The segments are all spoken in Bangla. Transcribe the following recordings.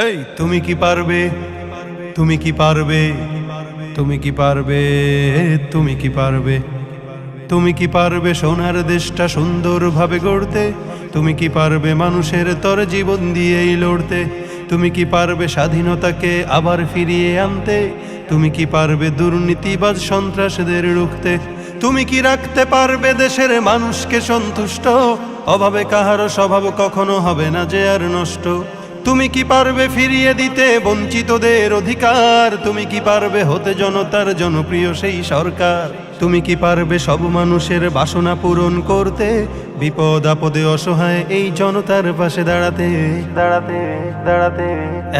এই তুমি কি পারবে, তুমি কি পারবে, তুমি কি পারবে, তুমি কি পারবে, তুমি কি পারবে সোনার দেশটা সুন্দরভাবে গড়তে? তুমি কি পারবে মানুষের তর জীবন দিয়েই লড়তে? তুমি কি পারবে স্বাধীনতাকে আবার ফিরিয়ে আনতে? তুমি কি পারবে দুর্নীতিবাজ সন্ত্রাসীদের রুখতে? তুমি কি রাখতে পারবে দেশের মানুষকে সন্তুষ্ট? অভাবে কাহারও স্বভাব কখনো হবে না যে আর নষ্ট। তুমি কি পারবে ফিরিয়ে দিতে বঞ্চিতদের অধিকার? তুমি কি পারবে হতে জনতার জনপ্রিয় সেই সরকার? তুমি কি পারবে সব মানুষের বাসনা পূরণ করতে? বিপদ আপদে অসহায় এই জনতার পাশে দাঁড়াতে দাঁড়াতে দাঁড়াতে।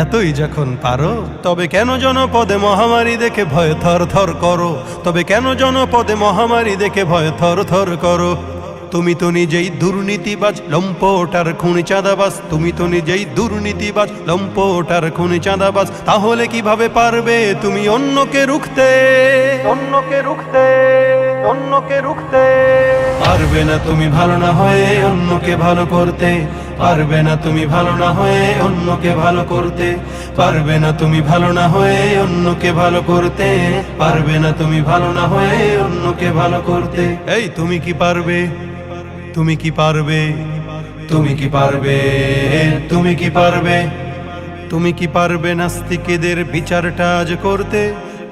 এতই যখন পারো তবে কেন জনপদে মহামারী দেখে ভয় থর থর করো? তবে কেন জনপদে মহামারী দেখে ভয় থর থর করো? তুমি তো নিজেই দুর্নীতিবাজ, লম্পট আর খুনি চাঁদাবাজ। তুমি তো নিজেই দুর্নীতিবাজ, লম্পট আর খুনি চাঁদাবাজ। তাহলে কিভাবে পারবে তুমি অন্যকে রুখতে? অন্যকে রুখতে, অন্যকে রুখতে পারবে না তুমি ভালো না হয়ে অন্যকে ভালো করতে। পারবে না তুমি ভালো না হয়ে অন্যকে ভালো করতে। পারবে না তুমি ভালো না হয়ে অন্যকে ভালো করতে। পারবে না তুমি ভালো না হয়ে অন্যকে ভালো করতে। এই তুমি কি পারবে, তুমি কি পারবে, তুমি কি পারবে, তুমি কি পারবে, তুমি কি পারবে নাস্তিকদের বিচারটা আজ করতে?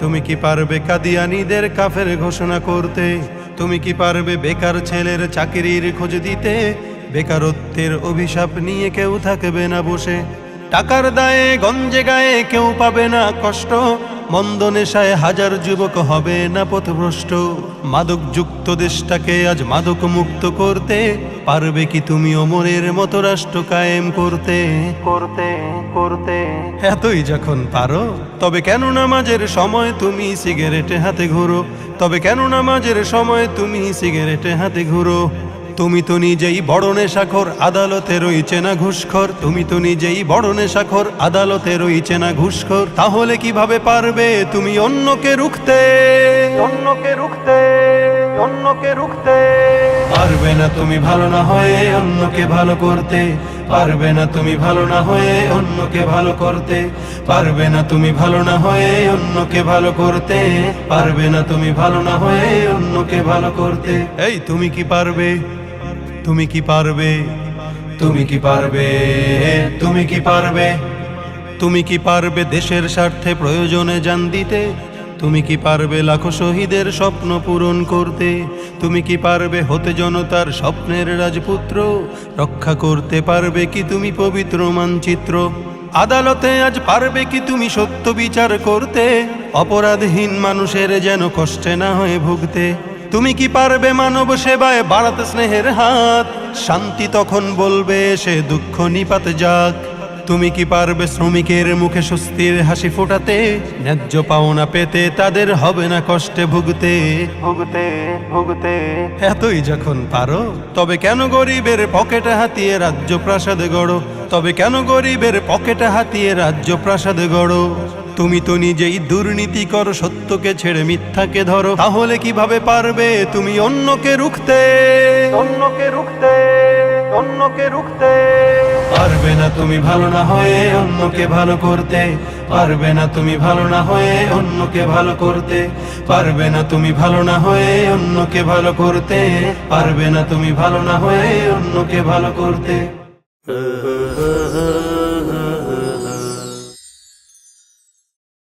তুমি কি পারবে কাদিয়ানীদের কাফের ঘোষণা করতে? তুমি কি পারবে বেকার ছেলের চাকরির খোঁজ দিতে? বেকারত্বের অভিশাপ নিয়ে কেউ থাকবে না বসে। টাকার দায়ে গঞ্জে গায়ে কেউ পাবে না কষ্ট। মন্দ নেশায় হাজার যুবক হবে না পথভ্রষ্ট। মাদক যুক্ত দেশটাকে আজ মাদক মুক্ত করতে পারবে কি তুমি ওমরের মতো রাষ্ট্র কায়েম করতে? করতে করতে এতই যখন পারো তবে কেন নামাজের সময় তুমি সিগারেটে হাতে ঘুরো? তবে কেন নামাজের সময় তুমি সিগারেটে হাতে ঘুরো? তুমি তো নিজেই বড় নেশাখোর, আদালতে রয়েছে না ঘুষখোর। তুমি তো নিজেই বড় নেশাখোর, আদালতে রয়েছে না ঘুষখোর। তাহলে কিভাবে পারবে তুমি অন্যকে রুখতে? অন্যকে রুখতে, অন্যকে রুখতে পারবে না তুমি ভালো না হয়ে অন্যকে ভালো করতে। পারবে না তুমি ভালো না হয়ে অন্যকে ভালো করতে। পারবে না তুমি ভালো না হয়ে অন্যকে ভালো করতে। পারবে না তুমি ভালো না হয়ে অন্যকে ভালো করতে। এই তুমি কি পারবে, তুমি কি পারবে, তুমি কি পারবে, তুমি কি পারবে, তুমি কি পারবে দেশের স্বার্থে প্রয়োজনে জান দিতে? তুমি কি পারবে লাখো শহীদের স্বপ্ন পূরণ করতে? তুমি কি পারবে হতে জনতার স্বপ্নের রাজপুত্র? রক্ষা করতে পারবে কি তুমি পবিত্র মানচিত্র? আদালতে আজ পারবে কি তুমি সত্য বিচার করতে? অপরাধহীন মানুষের যেন কষ্টে না হয়ে ভুগতে। তুমি কি পারবে মানব সেবায় বাড়াতে স্নেহের হাত? শান্তি তখন বলবে সে দুঃখ নিপাত যাক। তুমি কি পারবে শ্রমিকের মুখে স্বস্তির হাসি ফোটাতে? ন্যায্য পাওনা পেতে তাদের হবে না কষ্টে ভুগতে ভুগতে ভুগতে। এতই যখন পারো তবে কেন গরিবের পকেটে হাতিয়ে রাজ্য প্রাসাদ গড়ো? তবে কেন গরিবের পকেটে হাতিয়ে রাজ্য প্রাসাদ গড়ো? তুমি তো নিজেই দুর্নীতি করো, সত্যকে ছেড়ে মিথ্যাকে ধরো। তাহলে কিভাবে পারবে তুমি অন্যকে রুখতে? অন্যকে রুখতে, অন্যকে রুখতে পারবে না তুমি ভালো না হয়ে অন্যকে ভালো করতে। পারবে না তুমি ভালো না হয়ে অন্যকে ভালো করতে। পারবে না তুমি ভালো না হয়ে অন্যকে ভালো করতে। পারবে না তুমি ভালো না হয়ে অন্যকে ভালো করতে।